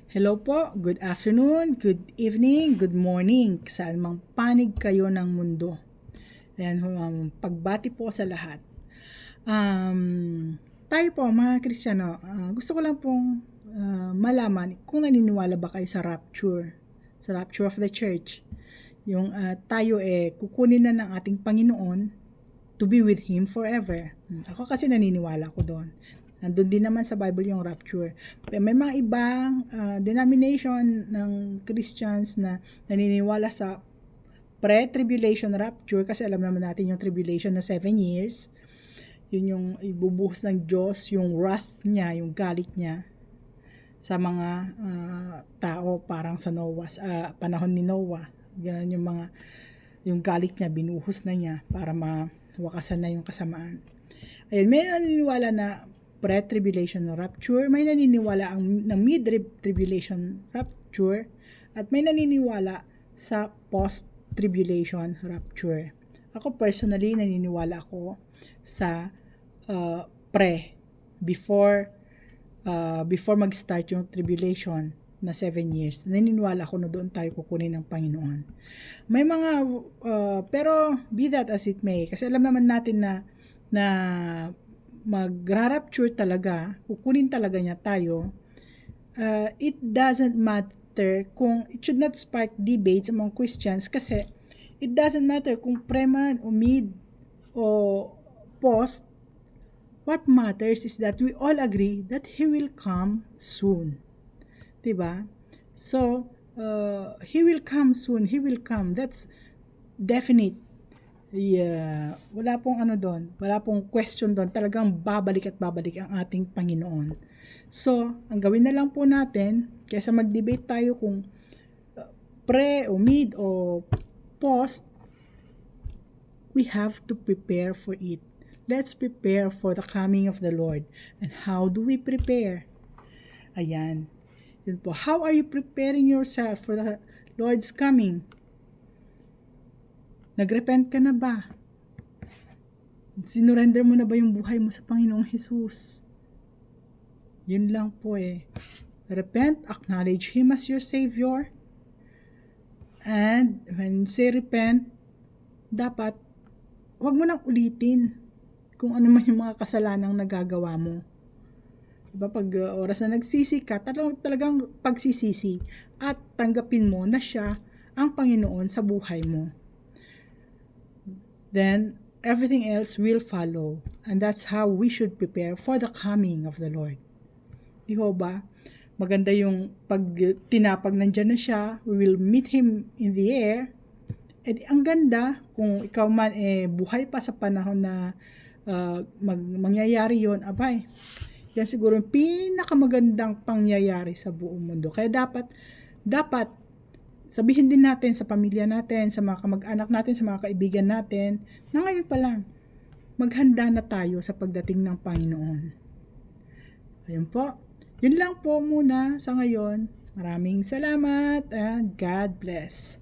Hello po, good afternoon, good evening, good morning, saan mang panig kayo ng mundo. Ayan, pagbati po sa lahat. Tayo po mga Kristiyano, gusto ko lang pong malaman kung naniniwala ba kayo sa rapture of the church. Yung tayo kukunin na ng ating Panginoon to be with Him forever. Ako kasi naniniwala ko doon. Nandun din naman sa Bible yung rapture. May mga ibang denomination ng Christians na naniniwala sa pre-tribulation rapture kasi alam naman natin yung tribulation na 7 years. Yun yung ibubuhos ng Diyos, yung wrath niya, yung galit niya sa mga tao parang sa panahon ni Noah. Ganun yung galit niya, binuhos na niya para mawakasan na yung kasamaan. Ayun, may naniniwala na pre-tribulation rapture, may naniniwala ng mid-tribulation rapture, at may naniniwala sa post-tribulation rapture. Ako personally, naniniwala ako sa before mag-start yung tribulation na 7 years. Naniniwala ako na doon tayo kukunin ng Panginoon. May mga, pero be that as it may, kasi alam naman natin na mag-rapture talaga, kukunin talaga niya tayo, it doesn't matter kung, it should not spark debates among Christians kasi it doesn't matter kung pre-man o mid o post. What matters is that we all agree that He will come soon. Diba? So, He will come soon. He will come. That's definite. Yeah, wala pong doon, wala pong question doon, talagang babalik at babalik ang ating Panginoon. So, ang gawin na lang po natin, kaysa mag-debate tayo kung pre o mid o post, we have to prepare for it. Let's prepare for the coming of the Lord. And how do we prepare? Ayan. Yun po. How are you preparing yourself for the Lord's coming? Nagrepent ka na ba? Sinurrender mo na ba yung buhay mo sa Panginoong Jesus? Yun lang po Repent, acknowledge Him as your Savior. And when you say repent, dapat huwag mo nang ulitin kung ano man yung mga kasalanang nagagawa mo. Diba, pag oras na nagsisi ka, talagang pagsisisi at tanggapin mo na siya ang Panginoon sa buhay mo. Then everything else will follow. And that's how we should prepare for the coming of the Lord. Di ho ba? Maganda yung pag tinapag nandyan na siya, we will meet Him in the air. And ang ganda, kung ikaw man buhay pa sa panahon na mangyayari yon, abay, yan siguro yung pinakamagandang pangyayari sa buong mundo. Kaya dapat sabihin din natin sa pamilya natin, sa mga kamag-anak natin, sa mga kaibigan natin, na ngayon pa lang, maghanda na tayo sa pagdating ng Panginoon. Ayun po. Yun lang po muna sa ngayon. Maraming salamat and God bless.